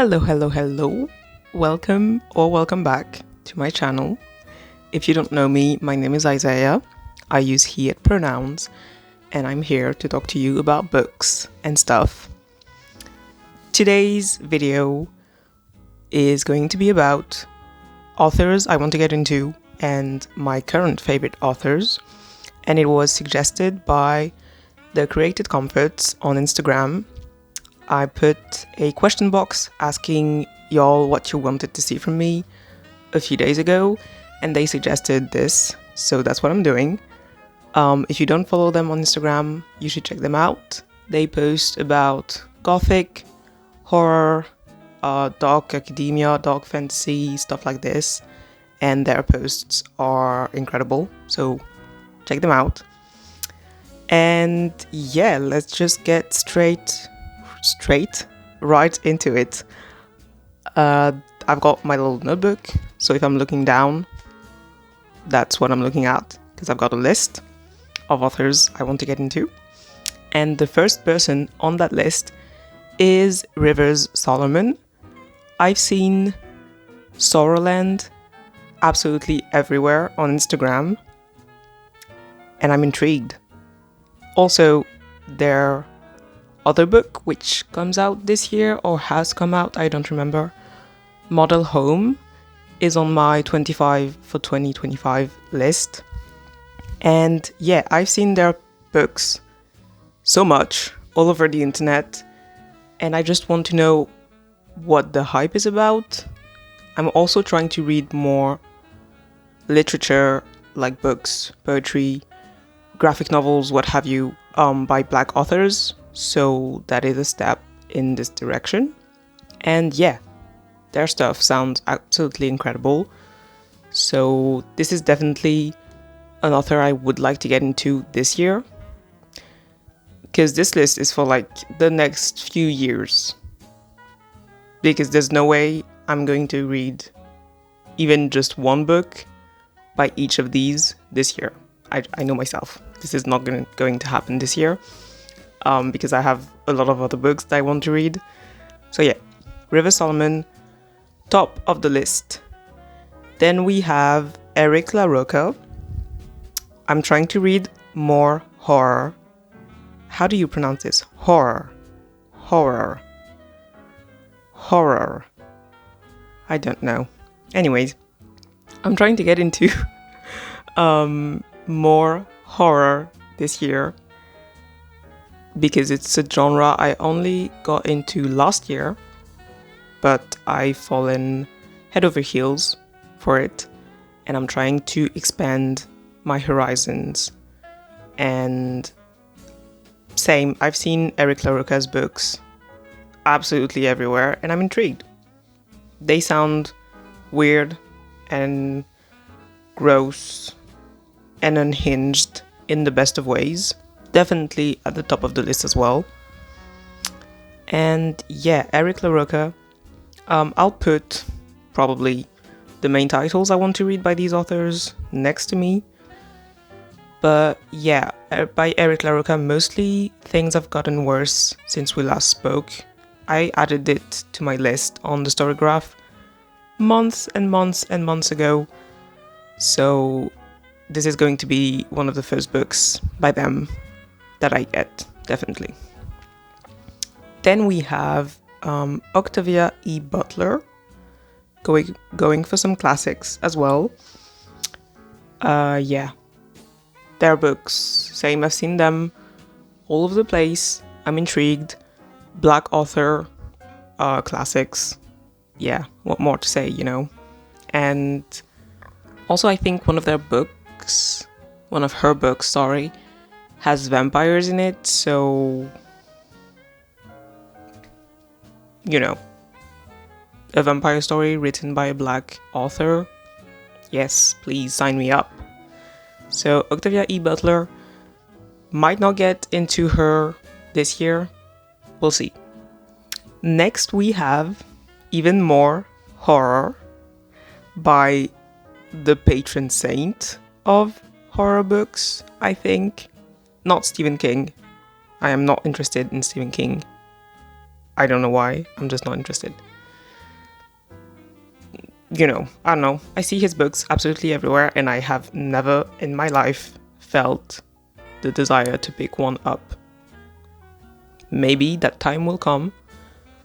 Hello. Welcome back to my channel. If you don't know me, my name is Isaiah. I use he at pronouns, and I'm here to talk to you about books and stuff. Today's video is going to be about authors I want to get into and my current favorite authors, and it was suggested by the Created Comforts on Instagram. I put a question box asking y'all what you wanted to see from me a few days ago, and they suggested this, so that's what I'm doing. If you don't follow them on Instagram, you should check them out. They post about gothic, horror, dark academia, dark fantasy, stuff like this, and their posts are incredible, so check them out. And yeah, let's just get straight right into it. I've got my little notebook, so if I'm looking down, that's what I'm looking at, because I've got a list of authors I want to get into. And the first person on that list is Rivers Solomon. I've seen Sorrowland absolutely everywhere on Instagram, and I'm intrigued. Also, their other book, which comes out this year or has come out, I don't remember, Model Home, is on my 25 for 2025 list. And yeah, I've seen their books so much all over the internet, and I just want to know what the hype is about. I'm also trying to read more literature, like books, poetry, graphic novels, what have you, by Black authors. So that is a step in this direction. And yeah, their stuff sounds absolutely incredible. So this is definitely an author I would like to get into this year, because this list is for like the next few years, because there's no way I'm going to read even just one book by each of these this year. I know myself, this is not going to happen this year. Because I have a lot of other books that I want to read. So yeah, Rivers Solomon, top of the list. Then we have Eric LaRocca. I'm trying to read more horror. How do you pronounce this? Horror. I don't know. Anyways, I'm trying to get into more horror this year, because it's a genre I only got into last year, but I've fallen head over heels for it, and I'm trying to expand my horizons. And same, I've seen Eric LaRocca's books absolutely everywhere, and I'm intrigued. They sound weird and gross and unhinged in the best of ways. Definitely at the top of the list as well. And yeah, Eric LaRocca. I'll put probably the main titles I want to read by these authors next to me. But yeah, by Eric LaRocca, mostly things have gotten worse since we last spoke. I added it to my list on the Storygraph months ago. So this is going to be one of the first books by them that I get, definitely. Then we have Octavia E. Butler, going for some classics as well. Yeah, their books, same, I've seen them all over the place. I'm intrigued. Black author, classics. Yeah, what more to say, you know? And also I think one of her books, has vampires in it, so, you know, a vampire story written by a Black author. Yes, please sign me up. So Octavia E. Butler, might not get into her this year. We'll see. Next we have even more horror by the patron saint of horror books, I think. Not Stephen King. I am not interested in Stephen King. I don't know why, I'm just not interested. I don't know. I see his books absolutely everywhere, and I have never in my life felt the desire to pick one up. Maybe that time will come,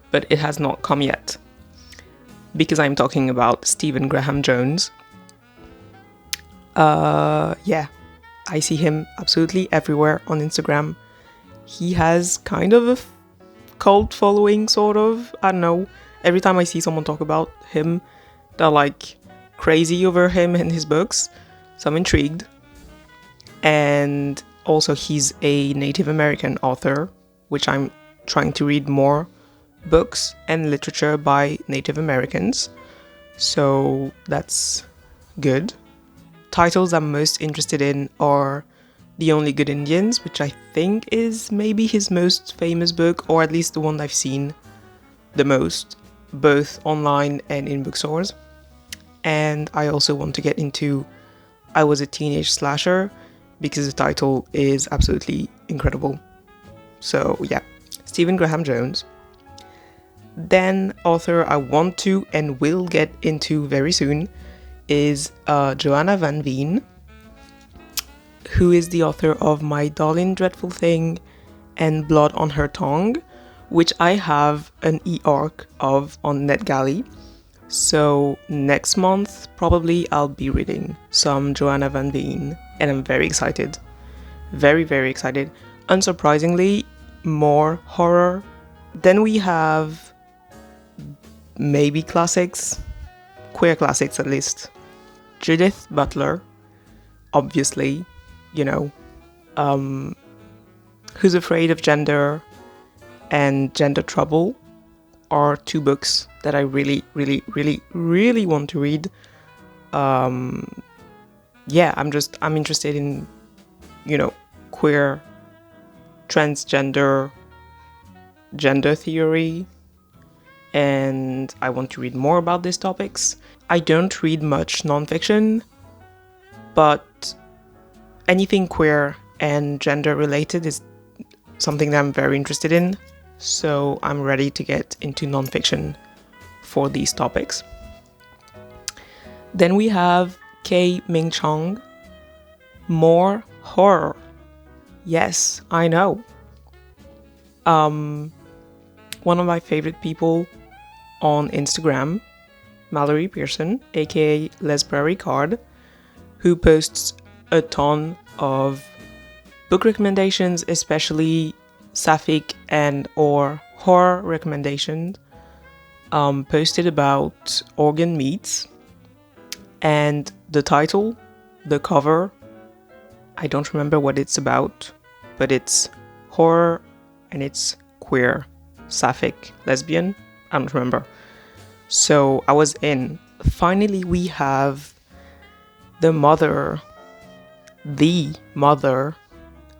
but it has not come yet. Because I'm talking about Stephen Graham Jones. Yeah, I see him absolutely everywhere on Instagram. He has kind of a cult following, sort of. I don't know. Every time I see someone talk about him, they're like crazy over him and his books. So I'm intrigued. And also he's a Native American author, which I'm trying to read more books and literature by Native Americans. So that's good. Titles I'm most interested in are The Only Good Indians, which I think is maybe his most famous book, or at least the one I've seen the most, both online and in bookstores. And I also want to get into I Was a Teenage Slasher, because the title is absolutely incredible. So yeah, Stephen Graham Jones. Then author I want to and will get into very soon is Johanna van Veen, who is the author of My Darling Dreadful Thing and Blood on Her Tongue, which I have an e-arc of on NetGalley. So next month, probably I'll be reading some Johanna van Veen, and I'm very excited. Very, very excited. Unsurprisingly, more horror. Then we have maybe classics, queer classics at least. Judith Butler, obviously, Who's Afraid of Gender and Gender Trouble are two books that I really, really, really, really want to read. Yeah, I'm interested in, queer, transgender, gender theory, and I want to read more about these topics. I don't read much nonfiction, but anything queer and gender related is something that I'm very interested in, so I'm ready to get into nonfiction for these topics. Then we have K-Ming Chang, more horror. Yes, I know. One of my favorite people on Instagram, Mallory Pearson, aka Lesberry Card, who posts a ton of book recommendations, especially sapphic and or horror recommendations, posted about organ meats, and the title, the cover, I don't remember what it's about, but it's horror and it's queer, sapphic, lesbian, I don't remember. So I was in. Finally, we have the mother,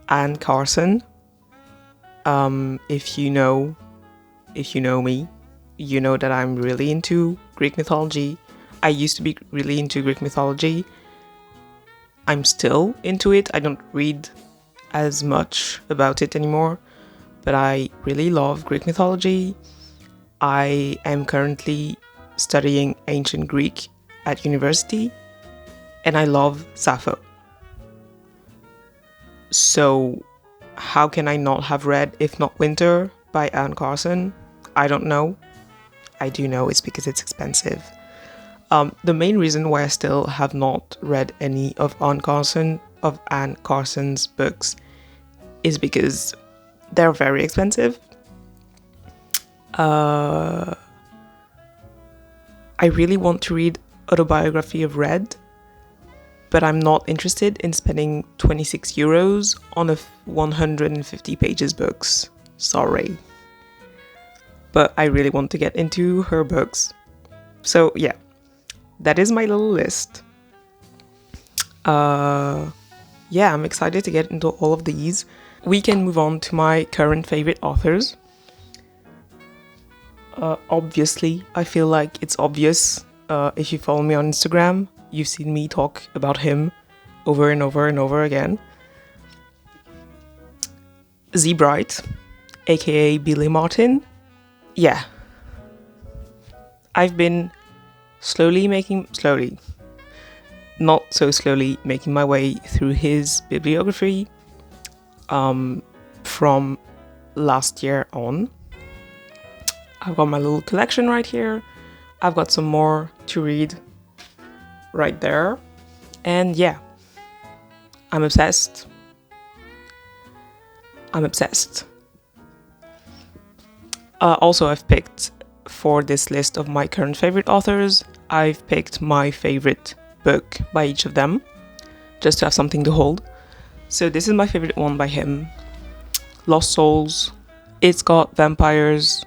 Anne Carson. If you know me, you know that I'm really into Greek mythology. I used to be really into Greek mythology. I'm still into it. I don't read as much about it anymore, but I really love Greek mythology. I am currently studying ancient Greek at university, and I love Sappho. So how can I not have read If Not Winter by Anne Carson? I don't know. I do know it's because it's expensive. The main reason why I still have not read any of Anne Carson's books is because they're very expensive. I really want to read Autobiography of Red, but I'm not interested in spending 26 euros on a 150 pages books. Sorry. But I really want to get into her books. So yeah, that is my little list. Yeah, I'm excited to get into all of these. We can move on to my current favorite authors. Obviously, I feel like it's obvious. If you follow me on Instagram, you've seen me talk about him over and over and over again. Brite, aka Billy Martin. Yeah. I've been not so slowly making my way through his bibliography from last year on. I've got my little collection right here. I've got some more to read right there. And yeah, I'm obsessed. Also, I've picked, for this list of my current favorite authors, I've picked my favorite book by each of them, just to have something to hold. So this is my favorite one by him, Lost Souls. It's got vampires,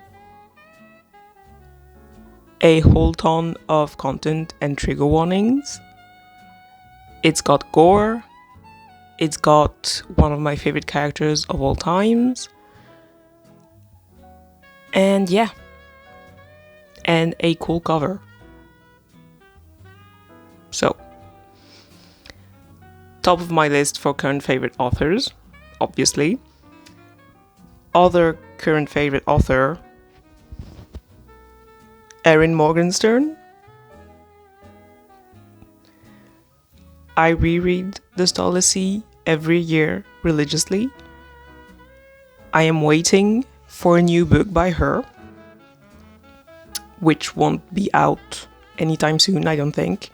a whole ton of content and trigger warnings. It's got gore. It's got one of my favorite characters of all times. And yeah. And a cool cover. So, top of my list for current favorite authors, obviously. Other current favorite author, Erin Morgenstern. I reread The Starless Sea every year religiously. I am waiting for a new book by her, which won't be out anytime soon, I don't think.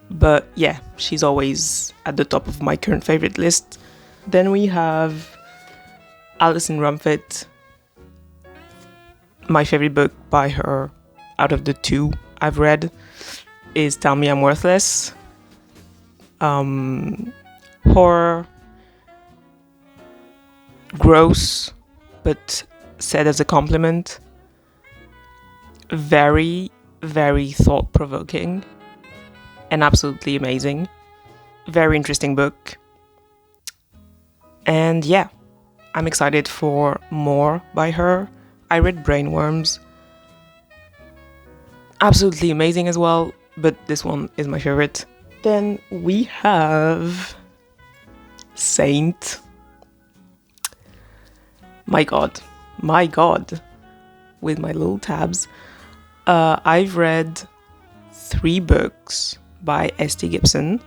But yeah, she's always at the top of my current favorite list. Then we have Alison Rumfitt. My favorite book by her, out of the two I've read, is Tell Me I'm Worthless. Horror, gross, but said as a compliment. Very, very thought-provoking and absolutely amazing. Very interesting book. And yeah, I'm excited for more by her. I read Brainworms. Absolutely amazing as well, but this one is my favorite. Then we have Saint. My god, with my little tabs. I've read 3 books by S.T. Gibson.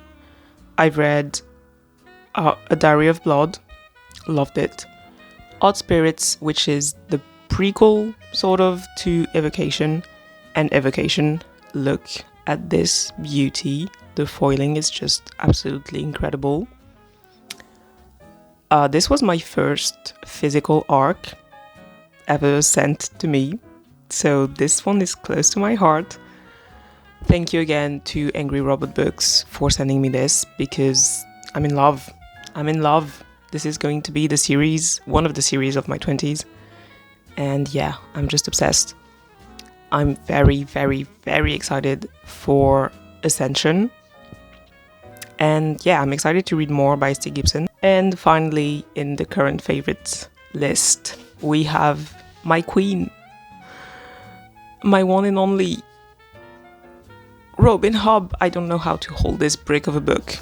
I've read A Diary of Blood, loved it. Odd Spirits, which is the prequel sort of to Evocation, and Evocation, look at this beauty. The foiling is just absolutely incredible. This was my first physical ARC ever sent to me, so this one is close to my heart. Thank you again to Angry Robot Books for sending me this, because I'm in love. This is going to be the series, one of the series of my 20s. And yeah, I'm just obsessed. I'm very, very, very excited for Ascension. And yeah, I'm excited to read more by S.T. Gibson. And finally, in the current favorites list, we have my queen. My one and only Robin Hobb. I don't know how to hold this brick of a book.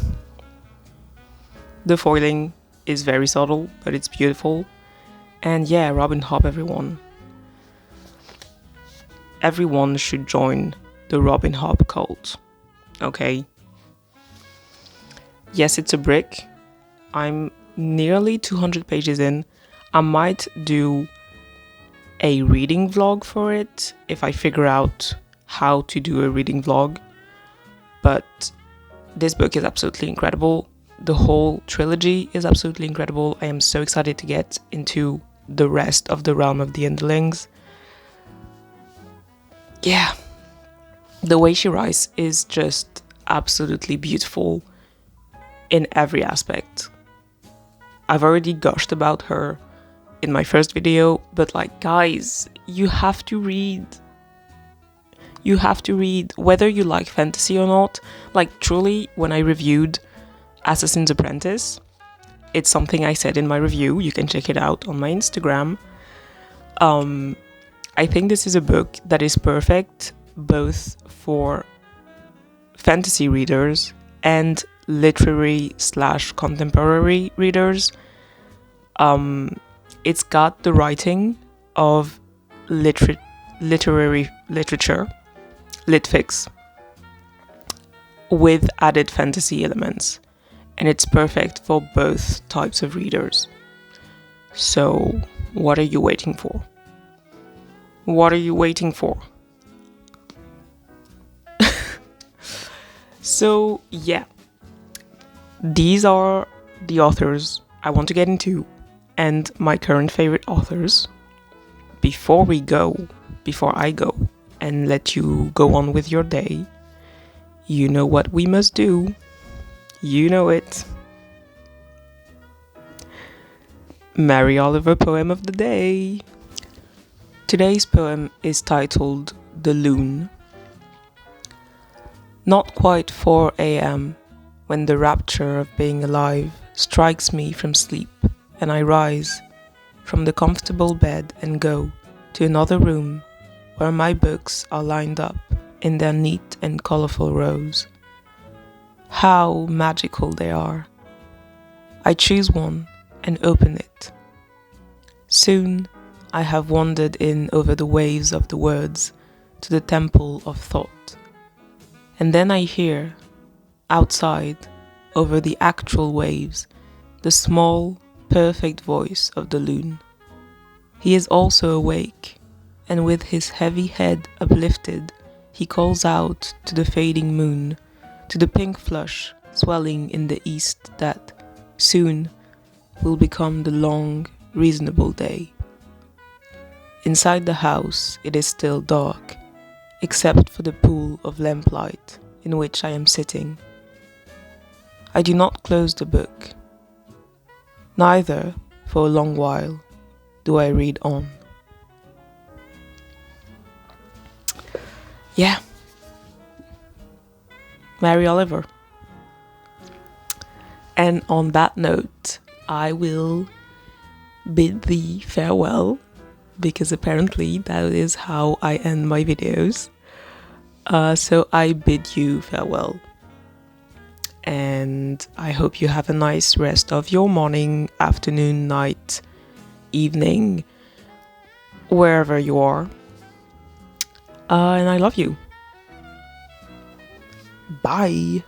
The foiling is very subtle, but it's beautiful. And yeah, Robin Hobb, everyone. Everyone should join the Robin Hobb cult. Okay? Yes, it's a brick. I'm nearly 200 pages in. I might do a reading vlog for it if I figure out how to do a reading vlog. But this book is absolutely incredible. The whole trilogy is absolutely incredible. I am so excited to get into the rest of the Realm of the Underlings. Yeah, the way she writes is just absolutely beautiful in every aspect. I've already gushed about her in my first video, but like, guys, you have to read. You have to read, whether you like fantasy or not. Like, truly, when I reviewed Assassin's Apprentice, it's something I said in my review. You can check it out on my Instagram. I think this is a book that is perfect both for fantasy readers and literary/contemporary readers. It's got the writing of literature. lit fix with added fantasy elements, and it's perfect for both types of readers. So, what are you waiting for? What are you waiting for? So, yeah, these are the authors I want to get into and my current favorite authors. Before I go and let you go on with your day, you know what we must do. You know it. Mary Oliver poem of the day. Today's poem is titled The Loon. Not quite 4 a.m. when the rapture of being alive strikes me from sleep, and I rise from the comfortable bed and go to another room where my books are lined up in their neat and colorful rows. How magical they are. I choose one and open it. Soon I have wandered in over the waves of the words to the temple of thought. And then I hear, outside, over the actual waves, the small, perfect voice of the loon. He is also awake, and with his heavy head uplifted, he calls out to the fading moon, to the pink flush swelling in the east that, soon, will become the long, reasonable day. Inside the house it is still dark, except for the pool of lamplight in which I am sitting. I do not close the book. Neither, for a long while, do I read on. Yeah. Mary Oliver. And on that note, I will bid thee farewell, because apparently that is how I end my videos. So I bid you farewell. And I hope you have a nice rest of your morning, afternoon, night, evening, wherever you are. And I love you. Bye.